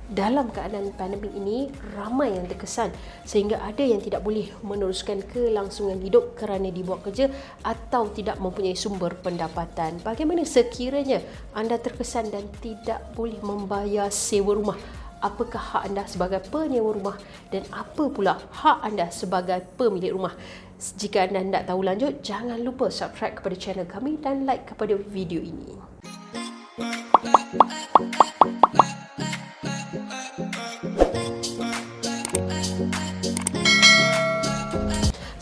Dalam keadaan pandemik ini, ramai yang terkesan sehingga ada yang tidak boleh meneruskan kelangsungan hidup kerana dibuang kerja atau tidak mempunyai sumber pendapatan. Bagaimana sekiranya anda terkesan dan tidak boleh membayar sewa rumah? Apakah hak anda sebagai penyewa rumah dan apa pula hak anda sebagai pemilik rumah? Jika anda tidak tahu lanjut, jangan lupa subscribe kepada channel kami dan like kepada video ini.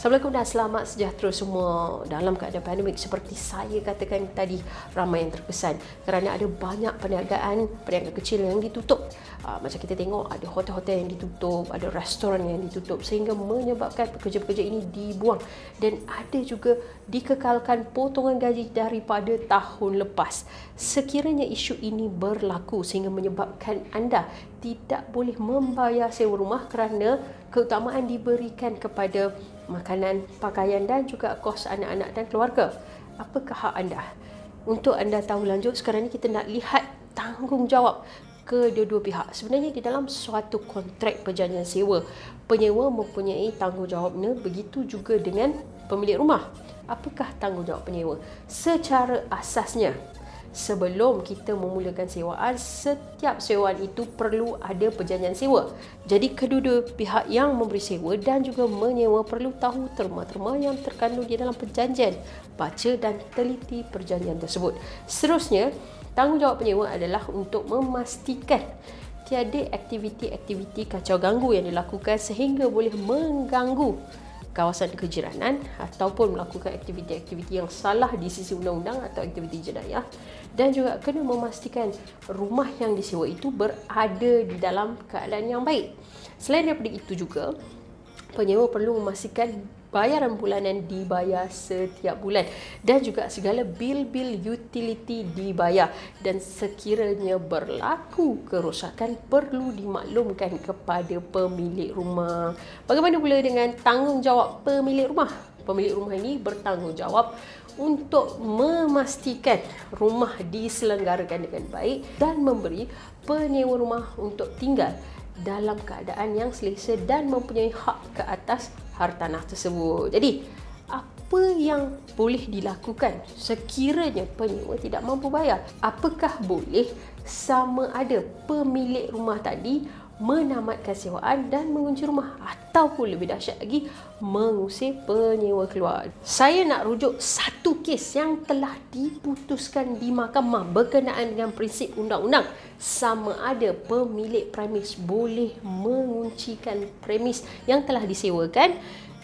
Assalamualaikum dan selamat sejahtera semua. Dalam keadaan pandemik seperti saya katakan tadi, ramai yang terkesan kerana ada banyak perniagaan kecil yang ditutup. Macam kita tengok ada hotel-hotel yang ditutup, ada restoran yang ditutup sehingga menyebabkan pekerja-pekerja ini dibuang dan ada juga dikekalkan potongan gaji daripada tahun lepas. Sekiranya isu ini berlaku sehingga menyebabkan anda tidak boleh membayar sewa rumah kerana keutamaan diberikan kepada makanan, pakaian dan juga kos anak-anak dan keluarga. Apakah hak anda? Untuk anda tahu lanjut, sekarang ni kita nak lihat tanggungjawab kedua-dua pihak. Sebenarnya di dalam suatu kontrak perjanjian sewa, penyewa mempunyai tanggungjawabnya, begitu juga dengan pemilik rumah. Apakah tanggungjawab penyewa? Secara asasnya, sebelum kita memulakan sewaan, setiap sewaan itu perlu ada perjanjian sewa. Jadi kedua-dua pihak yang memberi sewa dan juga menyewa perlu tahu terma-terma yang terkandung di dalam perjanjian. Baca dan teliti perjanjian tersebut. Seterusnya, tanggungjawab penyewa adalah untuk memastikan tiada aktiviti-aktiviti kacau ganggu yang dilakukan sehingga boleh mengganggu kawasan kejiranan ataupun melakukan aktiviti-aktiviti yang salah di sisi undang-undang atau aktiviti jenayah, dan juga kena memastikan rumah yang disewa itu berada di dalam keadaan yang baik. Selain daripada itu juga, penyewa perlu memastikan bayaran bulanan dibayar setiap bulan dan juga segala bil-bil utility dibayar, dan sekiranya berlaku kerosakan perlu dimaklumkan kepada pemilik rumah. Bagaimana pula dengan tanggungjawab pemilik rumah? Pemilik rumah ini bertanggungjawab untuk memastikan rumah diselenggarakan dengan baik dan memberi penyewa rumah untuk tinggal dalam keadaan yang selesa dan mempunyai hak ke atas hartanah tersebut. Jadi, apa yang boleh dilakukan sekiranya penyewa tidak mampu bayar? Apakah boleh sama ada pemilik rumah tadi menamatkan sewaan dan mengunci rumah, ataupun lebih dahsyat lagi, mengusir penyewa keluar? Saya nak rujuk satu kes yang telah diputuskan di mahkamah berkenaan dengan prinsip undang-undang sama ada pemilik premis boleh menguncikan premis yang telah disewakan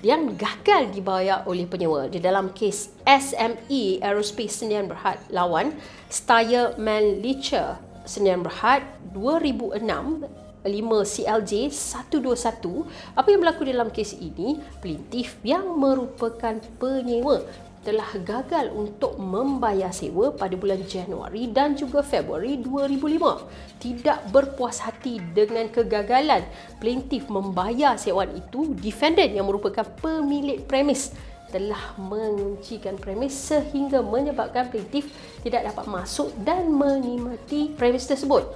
yang gagal dibayar oleh penyewa. Di dalam kes SME Aerospace Sdn Bhd lawan Steyr-Mannlicher Sdn Bhd 2006 5 CLJ 121. Apa yang berlaku dalam kes ini? Plaintiff yang merupakan penyewa telah gagal untuk membayar sewa pada bulan Januari dan juga Februari 2005. Tidak berpuas hati dengan kegagalan plaintiff membayar sewaan itu, defendant yang merupakan pemilik premis telah menguncikan premis sehingga menyebabkan plaintiff tidak dapat masuk dan menikmati premis tersebut.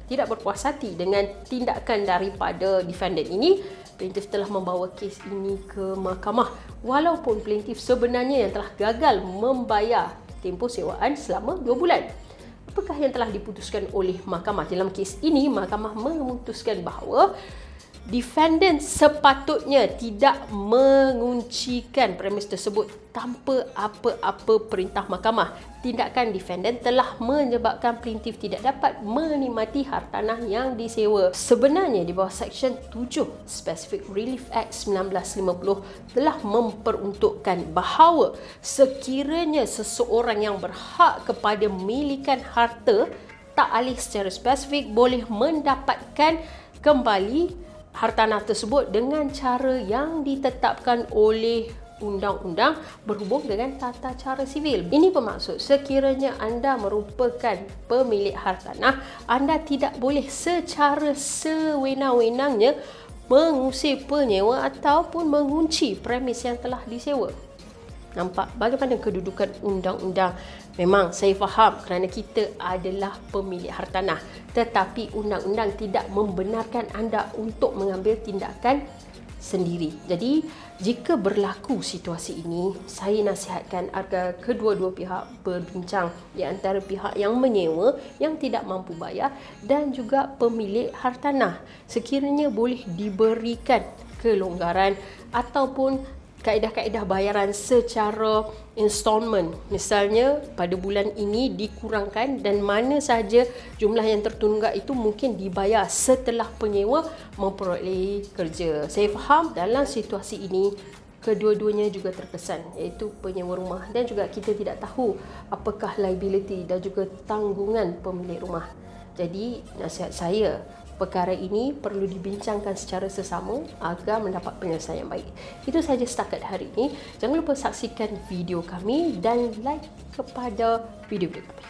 Tidak berpuas hati dengan tindakan daripada defendant ini, plaintiff telah membawa kes ini ke mahkamah. Walaupun plaintiff sebenarnya yang telah gagal membayar tempoh sewaan selama 2 bulan. Apakah yang telah diputuskan oleh mahkamah? Dalam kes ini, mahkamah memutuskan bahawa defendant sepatutnya tidak menguncikan premis tersebut tanpa apa-apa perintah mahkamah. Tindakan defendant telah menyebabkan plaintiff tidak dapat menikmati hartanah yang disewa. Sebenarnya di bawah Seksyen 7 Specific Relief Act 1950 telah memperuntukkan bahawa sekiranya seseorang yang berhak kepada milikan harta tak alih secara spesifik boleh mendapatkan kembali hartanah tersebut dengan cara yang ditetapkan oleh undang-undang berhubung dengan tata cara sivil. Ini bermaksud sekiranya anda merupakan pemilik hartanah, anda tidak boleh secara sewenang-wenangnya mengusir penyewa ataupun mengunci premis yang telah disewa. Nampak bagaimana kedudukan undang-undang Memang saya faham kerana kita adalah pemilik hartanah, tetapi undang-undang tidak membenarkan anda untuk mengambil tindakan sendiri. Jadi, jika berlaku situasi ini, saya nasihatkan agar kedua-dua pihak berbincang, di antara pihak yang menyewa yang tidak mampu bayar dan juga pemilik hartanah. Sekiranya boleh diberikan kelonggaran ataupun kaedah-kaedah bayaran secara installment. Misalnya pada bulan ini dikurangkan dan mana saja jumlah yang tertunggak itu mungkin dibayar setelah penyewa memperoleh kerja. Saya faham dalam situasi ini kedua-duanya juga terkesan, iaitu penyewa rumah, dan juga kita tidak tahu apakah liability dan juga tanggungan pemilik rumah. Jadi nasihat saya, perkara ini perlu dibincangkan secara sesama agar mendapat penyelesaian yang baik. Itu sahaja setakat hari ini. Jangan lupa saksikan video kami dan like kepada video-video kami.